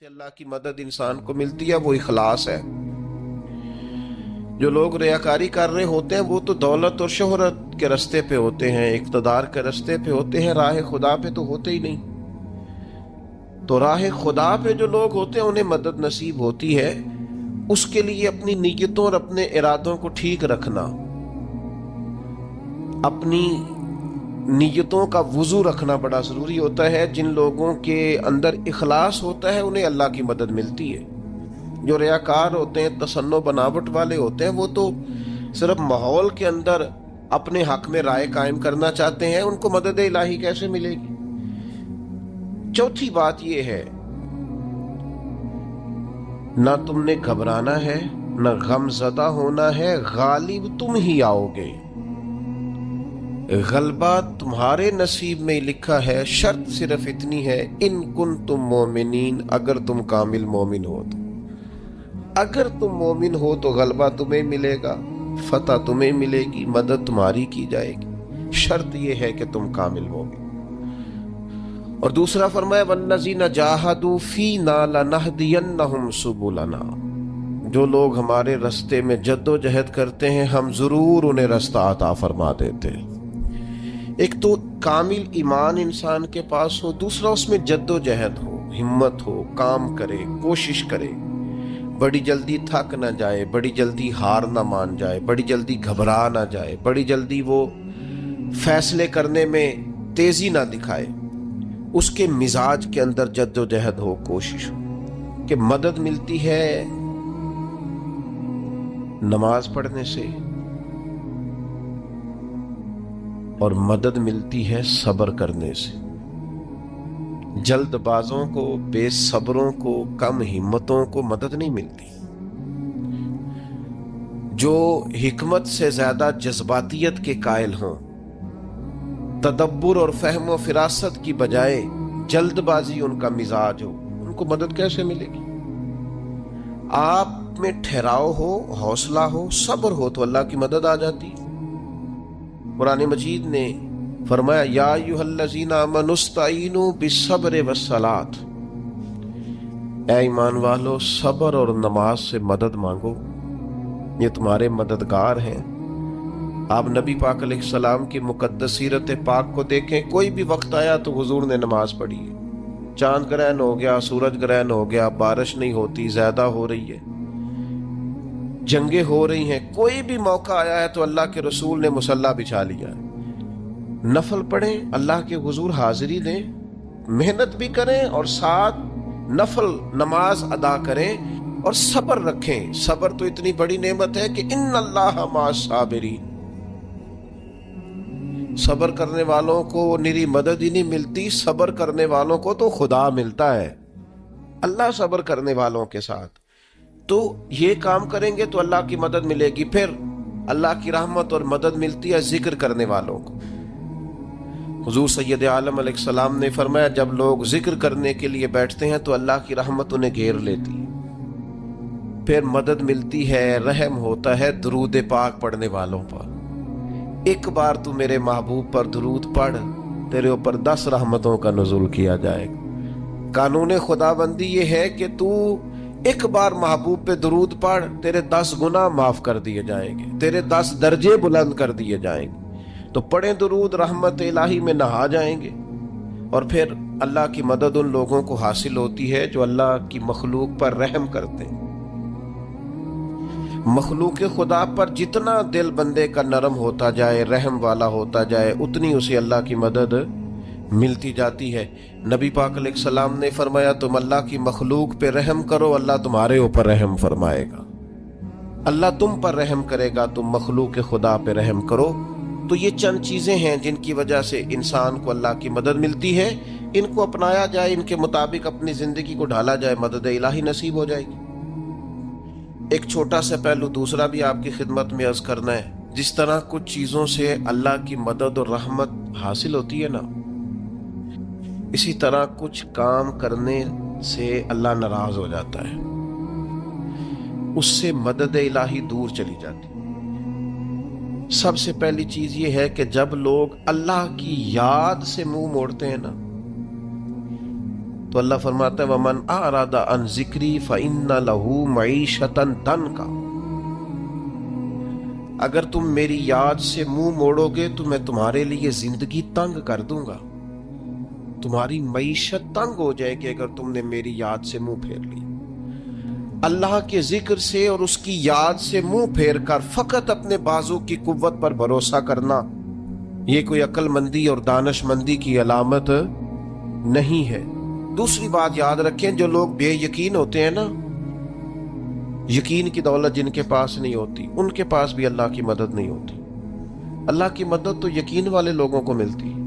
سے اللہ کی مدد انسان کو ملتی ہے وہ اخلاص ہے۔ جو لوگ ریاکاری کر رہے ہوتے ہیں وہ تو دولت اور شہرت کے راستے پہ ہوتے ہیں، اقتدار کے راستے پہ ہوتے ہیں، راہ خدا پہ تو ہوتے ہی نہیں۔ تو راہ خدا پہ جو لوگ ہوتے ہیں انہیں مدد نصیب ہوتی ہے، اس کے لیے اپنی نیتوں اور اپنے ارادوں کو ٹھیک رکھنا، اپنی نیتوں کا وضو رکھنا بڑا ضروری ہوتا ہے۔ جن لوگوں کے اندر اخلاص ہوتا ہے انہیں اللہ کی مدد ملتی ہے۔ جو ریاکار ہوتے ہیں، تصنع بناوٹ والے ہوتے ہیں، وہ تو صرف ماحول کے اندر اپنے حق میں رائے قائم کرنا چاہتے ہیں، ان کو مدد الہی کیسے ملے گی؟ چوتھی بات یہ ہے، نہ تم نے گھبرانا ہے، نہ غم زدہ ہونا ہے، غالب تم ہی آؤ گے۔ غلبہ تمہارے نصیب میں لکھا ہے، شرط صرف اتنی ہے، ان کنتم مومنین، اگر تم کامل مومن ہو تو۔ اگر تم مومن ہو تو غلبہ تمہیں ملے گا، فتح تمہیں ملے گی، مدد تمہاری کی جائے گی، شرط یہ ہے کہ تم کامل مومن۔ اور دوسرا فرمایا وَالَّذِينَ جَاهَدُوا فِينَا لَنَهْدِيَنَّهُمْ سُبُلَنَا، جو لوگ ہمارے راستے میں جد و جہد کرتے ہیں ہم ضرور انہیں راستہ عطا فرما دیتے ہیں۔ ایک تو کامل ایمان انسان کے پاس ہو، دوسرا اس میں جد و جہد ہو، ہمت ہو، کام کرے، کوشش کرے، بڑی جلدی تھک نہ جائے، بڑی جلدی ہار نہ مان جائے، بڑی جلدی گھبرا نہ جائے، بڑی جلدی وہ فیصلے کرنے میں تیزی نہ دکھائے، اس کے مزاج کے اندر جد و جہد ہو، کوشش ہو۔ کہ مدد ملتی ہے نماز پڑھنے سے، اور مدد ملتی ہے صبر کرنے سے۔ جلد بازوں کو، بے صبروں کو، کم ہمتوں کو مدد نہیں ملتی۔ جو حکمت سے زیادہ جذباتیت کے قائل ہوں، تدبر اور فہم و فراست کی بجائے جلد بازی ان کا مزاج ہو، ان کو مدد کیسے ملے گی؟ آپ میں ٹھہراؤ ہو، حوصلہ ہو، صبر ہو تو اللہ کی مدد آ جاتی۔ قرآن مجید نے فرمایا یا ایھا الذین آمنوا استعینوا بالصبر والصلاۃ، اے ایمان والو صبر اور نماز سے مدد مانگو، یہ تمہارے مددگار ہیں۔ آپ نبی پاک علیہ السلام کی مقدس سیرت پاک کو دیکھیں، کوئی بھی وقت آیا تو حضور نے نماز پڑھی ہے۔ چاند گرہن ہو گیا، سورج گرہن ہو گیا، بارش نہیں ہوتی، زیادہ ہو رہی ہے، جنگیں ہو رہی ہیں، کوئی بھی موقع آیا ہے تو اللہ کے رسول نے مصلی بچھا لیا ہے۔ نفل پڑھیں، اللہ کے حضور حاضری دیں، محنت بھی کریں اور ساتھ نفل نماز ادا کریں اور صبر رکھیں۔ صبر تو اتنی بڑی نعمت ہے کہ ان اللہ مع الصابرین، صبر کرنے والوں کو نری مدد ہی نہیں ملتی، صبر کرنے والوں کو تو خدا ملتا ہے، اللہ صبر کرنے والوں کے ساتھ۔ تو یہ کام کریں گے تو اللہ کی مدد ملے گی۔ پھر اللہ کی رحمت اور مدد ملتی ہے ذکر کرنے والوں کو۔ حضور سید عالم علیہ السلام نے فرمایا جب لوگ ذکر کرنے کے لیے بیٹھتے ہیں تو اللہ کی رحمت انہیں گھیر لیتی ہے۔ پھر مدد ملتی ہے، رحم ہوتا ہے درود پاک پڑھنے والوں پر۔ ایک بار تو میرے محبوب پر درود پڑھ، تیرے اوپر 10 رحمتوں کا نزول کیا جائے گا۔ قانون خدا بندی یہ ہے کہ تو ایک بار محبوب پہ درود پڑھ، تیرے 10 گناہ معاف کر دیے جائیں گے، تیرے 10 درجے بلند کر دیے جائیں گے۔ تو پڑھیں درود، رحمت الہی میں نہا جائیں گے، اور پھر اللہ کی مدد ان لوگوں کو حاصل ہوتی ہے جو اللہ کی مخلوق پر رحم کرتے ہیں۔ مخلوق خدا پر جتنا دل بندے کا نرم ہوتا جائے، رحم والا ہوتا جائے، اتنی اسے اللہ کی مدد ملتی جاتی ہے۔ نبی پاک علیہ السلام نے فرمایا تم اللہ کی مخلوق پہ رحم کرو، اللہ تمہارے اوپر رحم فرمائے گا۔ اللہ تم پر رحم کرے گا، تم مخلوق خدا پہ رحم کرو۔ تو یہ چند چیزیں ہیں جن کی وجہ سے انسان کو اللہ کی مدد ملتی ہے۔ ان کو اپنایا جائے، ان کے مطابق اپنی زندگی کو ڈھالا جائے، مدد الہی نصیب ہو جائے گی۔ ایک چھوٹا سا پہلو دوسرا بھی آپ کی خدمت میں عرض کرنا ہے۔ جس طرح کچھ چیزوں سے اللہ کی مدد اور رحمت حاصل ہوتی ہے نا، اسی طرح کچھ کام کرنے سے اللہ ناراض ہو جاتا ہے، اس سے مدد الہی دور چلی جاتی ہے۔ سب سے پہلی چیز یہ ہے کہ جب لوگ اللہ کی یاد سے منہ موڑتے ہیں نا، تو اللہ فرماتا ہے وَمَنْ أَعْرَضَ عَنْ ذِكْرِي فَإِنَّ لَهُ مَعِيشَةً ضَنْكًا، اگر تم میری یاد سے منہ موڑو گے تو میں تمہارے لیے زندگی تنگ کر دوں گا، تمہاری معیشت تنگ ہو جائے گی اگر تم نے میری یاد سے منہ پھیر لی۔ اللہ کے ذکر سے اور اس کی یاد سے منہ پھیر کر فقط اپنے بازو کی قوت پر بھروسہ کرنا، یہ کوئی عقل مندی اور دانش مندی کی علامت نہیں ہے۔ دوسری بات یاد رکھیں، جو لوگ بے یقین ہوتے ہیں نا، یقین کی دولت جن کے پاس نہیں ہوتی، ان کے پاس بھی اللہ کی مدد نہیں ہوتی۔ اللہ کی مدد تو یقین والے لوگوں کو ملتی ہے،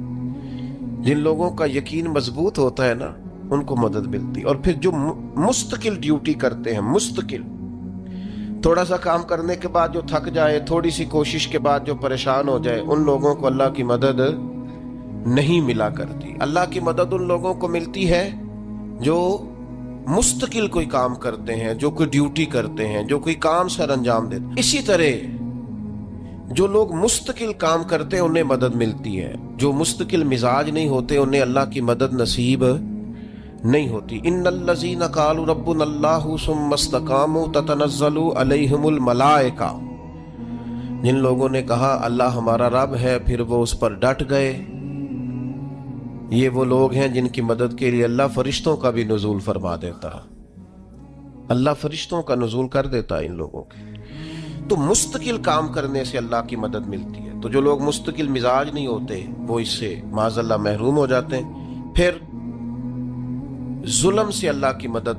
جن لوگوں کا یقین مضبوط ہوتا ہے نا ان کو مدد ملتی۔ اور پھر جو مستقل ڈیوٹی کرتے ہیں، مستقل تھوڑا سا کام کرنے کے بعد جو تھک جائے، تھوڑی سی کوشش کے بعد جو پریشان ہو جائے، ان لوگوں کو اللہ کی مدد نہیں ملا کرتی۔ اللہ کی مدد ان لوگوں کو ملتی ہے جو مستقل کوئی کام کرتے ہیں، جو کوئی ڈیوٹی کرتے ہیں، جو کوئی کام سر انجام دیتے ہیں۔ اسی طرح جو لوگ مستقل کام کرتے ہیں انہیں مدد ملتی ہے، جو مستقل مزاج نہیں ہوتے انہیں اللہ کی مدد نصیب نہیں ہوتی۔ ان الذین قالوا ربنا اللہ ثم استقاموا تتنزل علیہم الملائکہ، جن لوگوں نے کہا اللہ ہمارا رب ہے پھر وہ اس پر ڈٹ گئے، یہ وہ لوگ ہیں جن کی مدد کے لیے اللہ فرشتوں کا بھی نزول فرما دیتا ہے، اللہ فرشتوں کا نزول کر دیتا ہے ان لوگوں کے۔ تو مستقل کام کرنے سے اللہ کی مدد ملتی ہے۔ تو جو لوگ مستقل مزاج نہیں ہوتے وہ اس سے معاذ اللہ محروم ہو جاتے ہیں۔ پھر ظلم سے اللہ کی مدد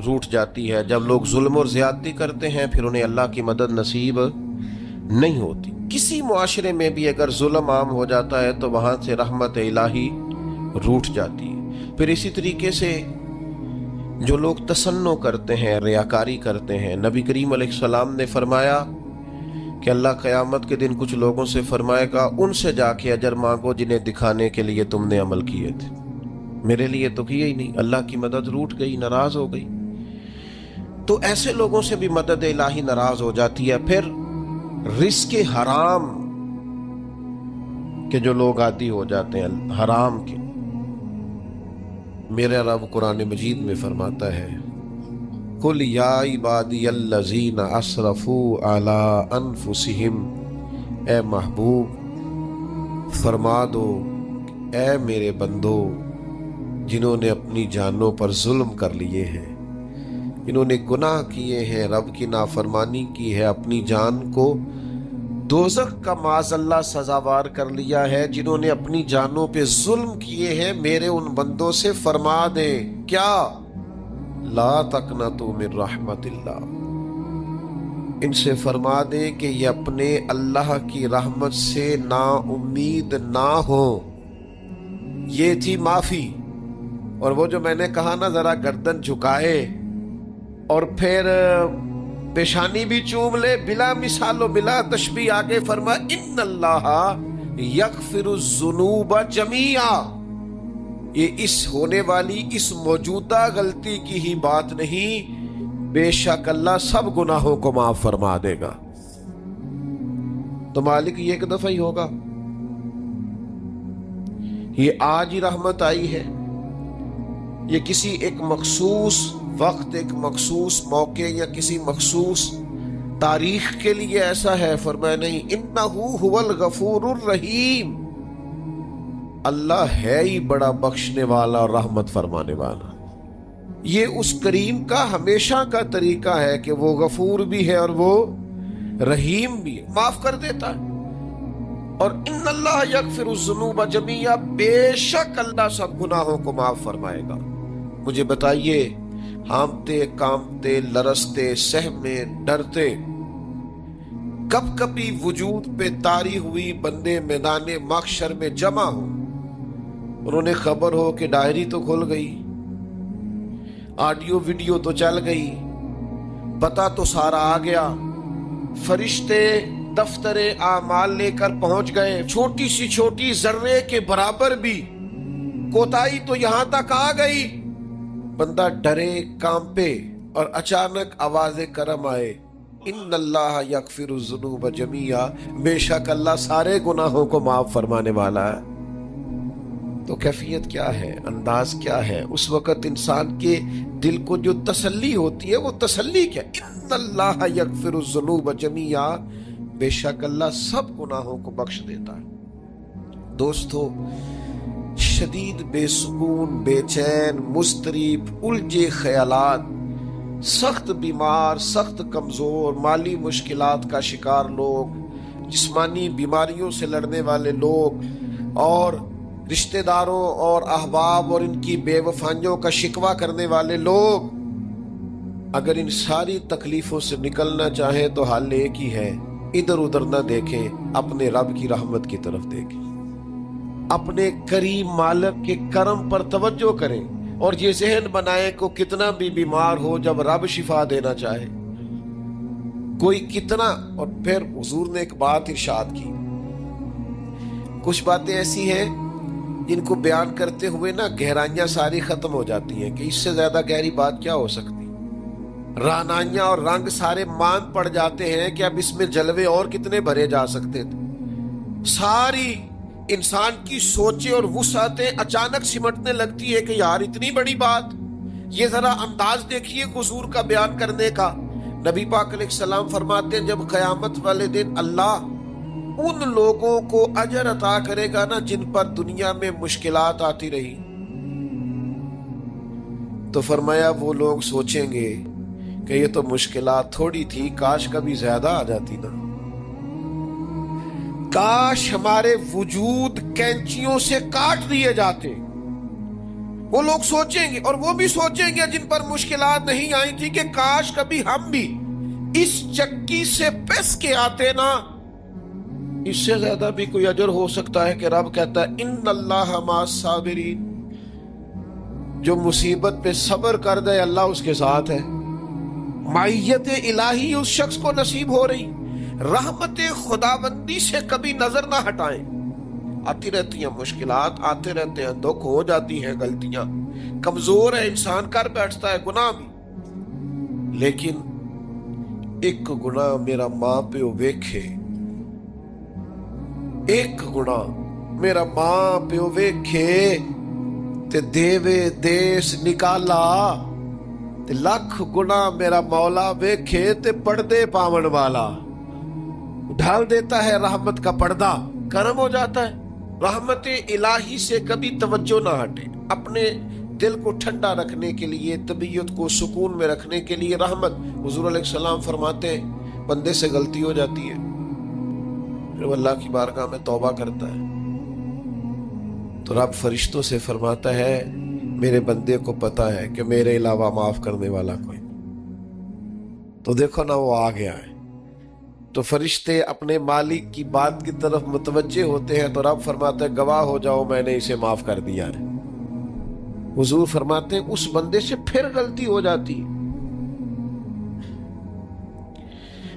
روٹ جاتی ہے، جب لوگ ظلم اور زیادتی کرتے ہیں پھر انہیں اللہ کی مدد نصیب نہیں ہوتی۔ کسی معاشرے میں بھی اگر ظلم عام ہو جاتا ہے تو وہاں سے رحمت الہی روٹ جاتی ہے۔ پھر اسی طریقے سے جو لوگ تسنع کرتے ہیں، ریاکاری کرتے ہیں، نبی کریم علیہ السلام نے فرمایا کہ اللہ قیامت کے دن کچھ لوگوں سے فرمائے گا ان سے جا کے اجر مانگو جنہیں دکھانے کے لیے تم نے عمل کیے تھے، میرے لیے تو کیا ہی نہیں، اللہ کی مدد روٹ گئی، ناراض ہو گئی۔ تو ایسے لوگوں سے بھی مدد الہی ناراض ہو جاتی ہے۔ پھر رزق حرام کے جو لوگ عادی ہو جاتے ہیں حرام کے، میرا رب قرآن مجید میں فرماتا ہے قل یا عبادی الذین اسرفوا علی انفسہم، اے محبوب فرما دو اے میرے بندو جنہوں نے اپنی جانوں پر ظلم کر لیے ہیں، جنہوں نے گناہ کیے ہیں، رب کی نافرمانی کی ہے، اپنی جان کو دوزخ کا معاذ اللہ سزاوار کر لیا ہے، جنہوں نے اپنی جانوں پہ ظلم کیے ہیں، میرے ان بندوں سے فرما دے کیا لا تقنطوا من رحمت اللہ، ان سے فرما دے کہ یہ اپنے اللہ کی رحمت سے نا امید نہ ہو۔ یہ تھی معافی۔ اور وہ جو میں نے کہا نا ذرا گردن جھکائے اور پھر پیشانی بھی چوم لے، بلا مثال و بلا تشبیہ آگے فرما ان اللہ یغفر الذنوب جمیعا، یہ اس ہونے والی اس موجودہ غلطی کی ہی بات نہیں، بے شک اللہ سب گناہوں کو معاف فرما دے گا۔ تو مالک یہ ایک دفعہ ہی ہوگا، یہ آج ہی رحمت آئی ہے، یہ کسی ایک مخصوص وقت، ایک مخصوص موقع یا کسی مخصوص تاریخ کے لیے ایسا ہے؟ فرمایا نہیں، انہو هو الغفور الرحیم، اللہ ہے ہی بڑا بخشنے والا اور رحمت فرمانے والا۔ یہ اس کریم کا ہمیشہ کا طریقہ ہے کہ وہ غفور بھی ہے اور وہ رحیم بھی ہے، معاف کر دیتا ہے۔ اور ان اللہ یغفر الذنوب جمیعا، بے شک اللہ سب گناہوں کو معاف فرمائے گا۔ مجھے بتائیے، ہانپتے کانپتے لرزتے سہمے ڈرتے کب کبھی وجود پہ طاری ہوئی بندے میدان محشر میں جمع ہو، اور انہیں خبر ہو کہ ڈائری تو کھل گئی، آڈیو ویڈیو تو چل گئی، پتہ تو سارا آ گیا، فرشتے دفتر اعمال لے کر پہنچ گئے، چھوٹی سی چھوٹی ذرے کے برابر بھی کوتاہی تو یہاں تک آ گئی، بندہ ڈرے کانپے اور اچانک آواز کرم آئے، ان اللہ یغفر الذنوب جمیعا، بے شک اللہ سارے گناہوں کو معاف فرمانے والا ہے۔ تو کیفیت کیا ہے، انداز کیا ہے؟ اس وقت انسان کے دل کو جو تسلی ہوتی ہے وہ تسلی کیا؟ ان اللہ یغفر الذنوب جمیعا، بے شک اللہ سب گناہوں کو بخش دیتا ہے۔ دوستو، شدید بے سکون، بے چین، مضطرب، الجھے خیالات، سخت بیمار، سخت کمزور، مالی مشکلات کا شکار لوگ، جسمانی بیماریوں سے لڑنے والے لوگ، اور رشتہ داروں اور احباب اور ان کی بے وفائیوں کا شکوہ کرنے والے لوگ، اگر ان ساری تکلیفوں سے نکلنا چاہیں تو حل ایک ہی ہے، ادھر ادھر نہ دیکھیں، اپنے رب کی رحمت کی طرف دیکھیں، اپنے کریم مالک کے کرم پر توجہ کریں، اور یہ ذہن بنائیں کہ کتنا بھی بیمار ہو، جب رب شفا دینا چاہے کوئی کتنا۔ اور پھر حضور نے ایک بات ارشاد کی، کچھ باتیں ایسی ہیں جن کو بیان کرتے ہوئے نا گہرائیاں ساری ختم ہو جاتی ہیں کہ اس سے زیادہ گہری بات کیا ہو سکتی، رعنائیاں اور رنگ سارے مان پڑ جاتے ہیں کہ اب اس میں جلوے اور کتنے بھرے جا سکتے تھے۔ ساری انسان کی سوچیں اور وسعتیں اچانک سمٹنے لگتی ہے کہ یار اتنی بڑی بات، یہ ذرا انداز دیکھیے حضور کا بیان کرنے کا۔ نبی پاک علیہ السلام فرماتے ہیں جب قیامت والے دن اللہ ان لوگوں کو اجر عطا کرے گا نا جن پر دنیا میں مشکلات آتی رہی، تو فرمایا وہ لوگ سوچیں گے کہ یہ تو مشکلات تھوڑی تھی، کاش کبھی زیادہ آ جاتی نا، کاش ہمارے وجود کینچیوں سے کاٹ دیے جاتے۔ وہ لوگ سوچیں گے، اور وہ بھی سوچیں گے جن پر مشکلات نہیں آئی تھی کہ کاش کبھی ہم بھی اس چکی سے پس کے آتے نا، اس سے زیادہ بھی کوئی اجر ہو سکتا ہے کہ رب کہتا ہے ان اللہ مع الصابرین، جو مصیبت پہ صبر کر دے اللہ اس کے ساتھ ہے۔ معیت الہی اس شخص کو نصیب ہو رہی، رحمت خداوندی سے کبھی نظر نہ ہٹائیں۔ آتی رہتی ہیں مشکلات، آتے رہتے ہیں دکھ، ہو جاتی ہیں غلطیاں، کمزور ہے انسان، کر بیٹھتا ہے گناہ بھی، لیکن ایک گناہ میرا ماں پیو ویکھے، ایک گناہ میرا ماں پیو ویکھے تے دیوے دیس نکالا، تے لکھ گناہ میرا مولا ویکھے تے پردے پاون والا، ڈھال دیتا ہے رحمت کا پردہ، کرم ہو جاتا ہے۔ رحمت الہی سے کبھی توجہ نہ ہٹے، اپنے دل کو ٹھنڈا رکھنے کے لیے، طبیعت کو سکون میں رکھنے کے لیے رحمت۔ حضور علیہ السلام فرماتے ہیں بندے سے غلطی ہو جاتی ہے، پھر وہ اللہ کی بارگاہ میں توبہ کرتا ہے تو رب فرشتوں سے فرماتا ہے میرے بندے کو پتا ہے کہ میرے علاوہ معاف کرنے والا کوئی، تو دیکھو نا وہ آ گیا ہے، تو فرشتے اپنے مالک کی بات کی طرف متوجہ ہوتے ہیں، تو رب فرماتا ہے گواہ ہو جاؤ میں نے اسے معاف کر دیا ہے۔ حضور فرماتے ہیں اس بندے سے پھر غلطی ہو جاتی،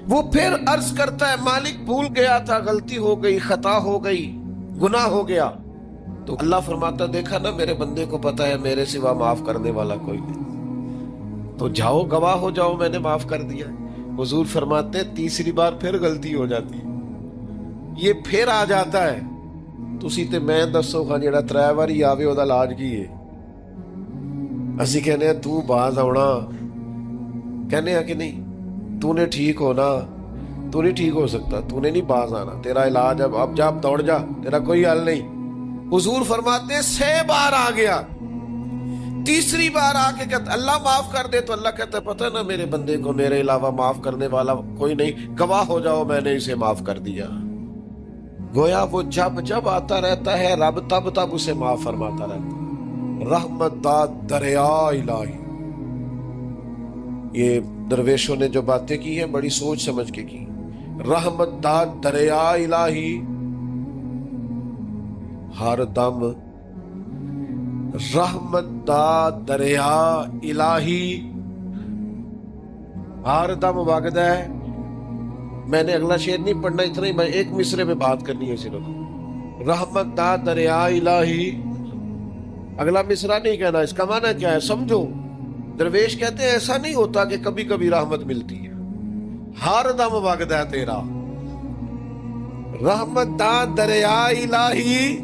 وہ پھر عرض کرتا ہے مالک بھول گیا تھا، غلطی ہو گئی، خطا ہو گئی، گناہ ہو گیا، تو اللہ فرماتا دیکھا نا میرے بندے کو پتا ہے میرے سوا معاف کرنے والا کوئی نہیں، تو جاؤ گواہ ہو جاؤ میں نے معاف کر دیا۔ حضور فرماتے تیسری بار پھر غلطی ہو جاتی، یہ پھر آ جاتا ہے، تسی تے میں دسو خان جڑا 3 واری آوے او دا علاج کی ہے؟ اسی کہنے ہیں تو باز آنا، کہنے ہیں کہ نہیں تو نے ٹھیک ہونا، تو نہیں ٹھیک ہو سکتا، تو نے نہیں باز آنا، تیرا علاج اب جا دوڑ جا، تیرا کوئی حل نہیں۔ حضور فرماتے ہیں 6 بار آ گیا، تیسری بار آ کے کہتا اللہ معاف کر دے، تو اللہ کہتا ہے پتہ نا میرے بندے کو میرے علاوہ معاف کرنے والا کوئی نہیں، گواہ ہو جاؤ میں نے اسے معاف کر دیا۔ گویا وہ جب جب آتا رہتا ہے رب تب تب اسے معاف فرماتا رہتا ہے۔ رحمت داد دریا الہی، یہ درویشوں نے جو باتیں کی ہیں بڑی سوچ سمجھ کے کی۔ رحمت داد دریا الہی، ہر دم رحمت دا دریا الہی، ہر دم وگدا ہے۔ میں نے اگلا شعر نہیں پڑھنا، اتنا ہی میں ایک مصرے میں بات کرنی ہے صرف۔ رحمت دا دریا الہی، اگلا مصرا نہیں کہنا، اس کا معنی کیا ہے سمجھو۔ درویش کہتے ہیں ایسا نہیں ہوتا کہ کبھی کبھی رحمت ملتی ہے، ہر دم وگدا ہے تیرا۔ رحمت دا دریا الہی،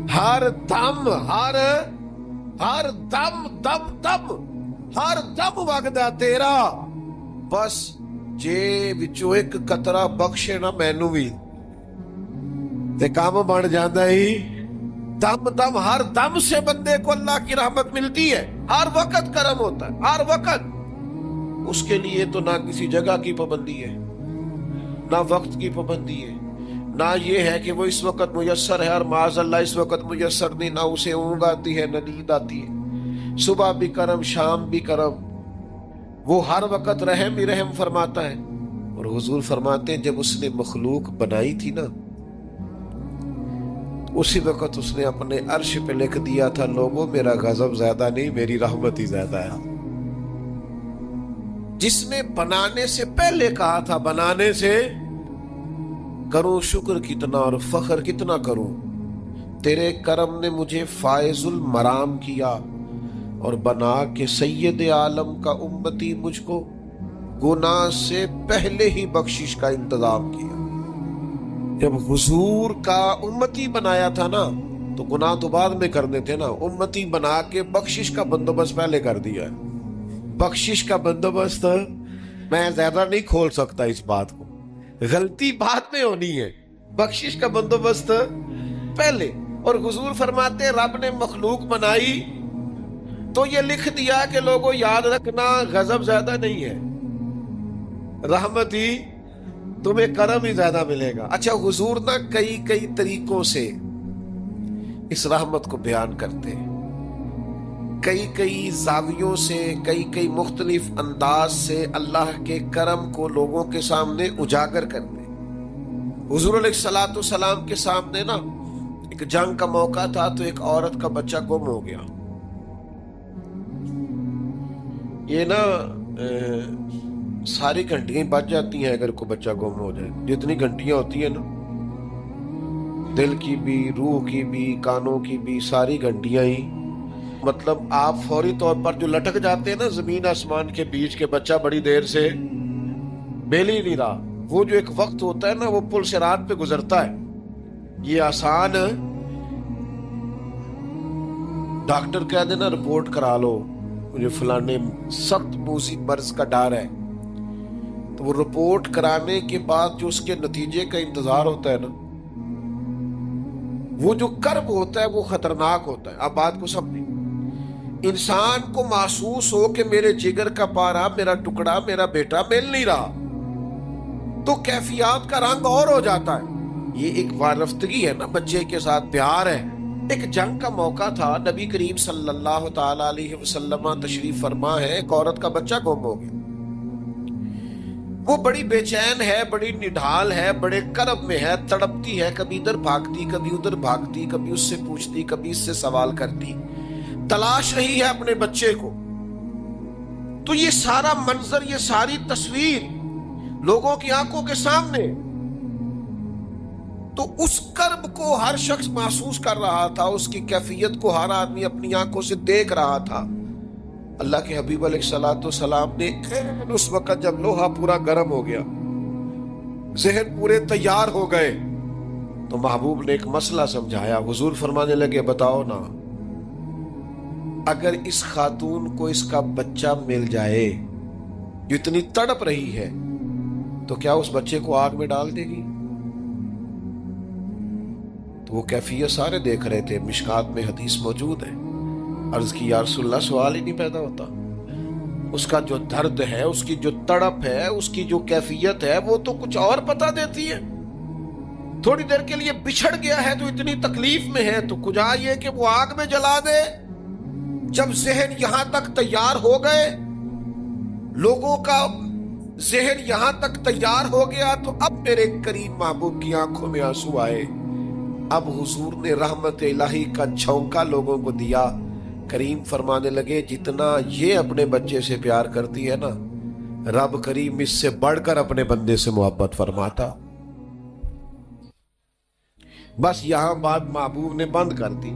ہر دم ہر دم دم دم ہر دم وگدا تیرا، بس جے وچوں ایک قطرہ بخشے نا مینوں وی تے کام بن جاندا ہی۔ دم دم ہر دم سے بندے کو اللہ کی رحمت ملتی ہے، ہر وقت کرم ہوتا ہے، ہر وقت۔ اس کے لیے تو نہ کسی جگہ کی پابندی ہے، نہ وقت کی پابندی ہے، نہ یہ ہے کہ وہ اس وقت میسر ہے اور معاذ اللہ اس وقت میسر نہیں، نہ اسے اونگ آتی ہے نہ نیند آتی ہے۔ صبح بھی کرم، شام بھی کرم، وہ ہر وقت رحم ہی رحم فرماتا ہے۔ اور حضور فرماتے ہیں جب اس نے مخلوق بنائی تھی نا، اسی وقت اس نے اپنے عرش پہ لکھ دیا تھا، لوگوں میرا غضب زیادہ نہیں، میری رحمت ہی زیادہ ہے۔ جس نے بنانے سے پہلے کہا تھا، بنانے سے کروں شکر کتنا اور فخر کتنا کروں، تیرے کرم نے مجھے فائز المرام کیا اور بنا کے سید عالم کا امتی مجھ کو گناہ سے پہلے ہی بخشش کا انتظام کیا۔ جب حضور کا امتی بنایا تھا نا تو گناہ تو بعد میں کرنے تھے نا، امتی بنا کے بخشش کا بندوبست پہلے کر دیا ہے۔ بخشش کا بندوبست میں زیادہ نہیں کھول سکتا اس بات کو، غلطی بعد میں ہونی ہے، بخشش کا بندوبست پہلے۔ اور حضور فرماتے رب نے مخلوق بنائی تو یہ لکھ دیا کہ لوگوں یاد رکھنا غضب زیادہ نہیں ہے، رحمت ہی، تمہیں کرم ہی زیادہ ملے گا۔ اچھا حضور نا کئی طریقوں سے اس رحمت کو بیان کرتے ہیں، کئی زاویوں سے، کئی مختلف انداز سے اللہ کے کرم کو لوگوں کے سامنے اجاگر کرتے ہیں۔ حضور علیہ الصلوۃ والسلام کے سامنے نا ایک جنگ کا موقع تھا تو ایک عورت کا بچہ گم ہو گیا۔ یہ نا ساری گھنٹیاں بج جاتی ہیں اگر کوئی بچہ گم ہو جائے، جتنی گھنٹیاں ہوتی ہیں نا، دل کی بھی، روح کی بھی، کانوں کی بھی، ساری گھنٹیاں ہی، مطلب آپ فوری طور پر جو لٹک جاتے ہیں نا زمین آسمان کے بیچ کے، بچہ بڑی دیر سے بیل ہی نہیں رہا، وہ جو ایک وقت ہوتا ہے نا وہ پل صراط پہ گزرتا ہے۔ یہ آسان ڈاکٹر کہہ دینا رپورٹ کرا لو مجھے فلانے سخت موذی مرض کا ڈر ہے، تو وہ رپورٹ کرانے کے بعد جو اس کے نتیجے کا انتظار ہوتا ہے نا، وہ جو کرب ہوتا ہے وہ خطرناک ہوتا ہے۔ اب بات کو سمجھیں، انسان کو محسوس ہو کہ میرے جگر کا پارا، میرا ٹکڑا، میرا بیٹا مل نہیں رہا، تو کیفیات کا رنگ اور ہو جاتا ہے۔ یہ ایک وارفتگی ہے نا، بچے کے ساتھ پیار ہے۔ ایک جنگ کا موقع تھا، نبی کریم صلی اللہ تعالی علیہ وسلم تشریف فرما ہے، ایک عورت کا بچہ گم ہو گیا۔ وہ بڑی بے چین ہے، بڑی نڈھال ہے، بڑے کرب میں ہے، تڑپتی ہے، کبھی ادھر بھاگتی، کبھی ادھر بھاگتی، کبھی اس سے پوچھتی، کبھی اس سے سوال کرتی، تلاش رہی ہے اپنے بچے کو۔ تو یہ سارا منظر، یہ ساری تصویر لوگوں کی آنکھوں کے سامنے، تو اس کرب کو ہر شخص محسوس کر رہا تھا، اس کی کیفیت کو ہر آدمی اپنی آنکھوں سے دیکھ رہا تھا۔ اللہ کے حبیب علیہ الصلوۃ والسلام نے اس وقت جب لوہا پورا گرم ہو گیا، ذہن پورے تیار ہو گئے، تو محبوب نے ایک مسئلہ سمجھایا۔ حضور فرمانے لگے بتاؤ نا، اگر اس خاتون کو اس کا بچہ مل جائے جو اتنی تڑپ رہی ہے، تو کیا اس بچے کو آگ میں ڈال دے گی؟ تو وہ کیفیت سارے دیکھ رہے تھے، مشکات میں حدیث موجود ہے۔ عرض کی یا رسول اللہ، سوال ہی نہیں پیدا ہوتا۔ اس کا جو درد ہے، اس کی جو تڑپ ہے، اس کی جو کیفیت ہے، وہ تو کچھ اور پتا دیتی ہے۔ تھوڑی دیر کے لیے بچھڑ گیا ہے تو اتنی تکلیف میں ہے، تو کجا یہ کہ وہ آگ میں جلا دے۔ جب ذہن یہاں تک تیار ہو گئے، لوگوں کا ذہن یہاں تک تیار ہو گیا، تو اب میرے کریم محبوب کی آنکھوں میں آنسو آئے۔ اب حضور نے رحمت الہی کا جھونکا لوگوں کو دیا۔ کریم فرمانے لگے جتنا یہ اپنے بچے سے پیار کرتی ہے نا، رب کریم اس سے بڑھ کر اپنے بندے سے محبت فرماتا۔ بس یہاں بات محبوب نے بند کر دی۔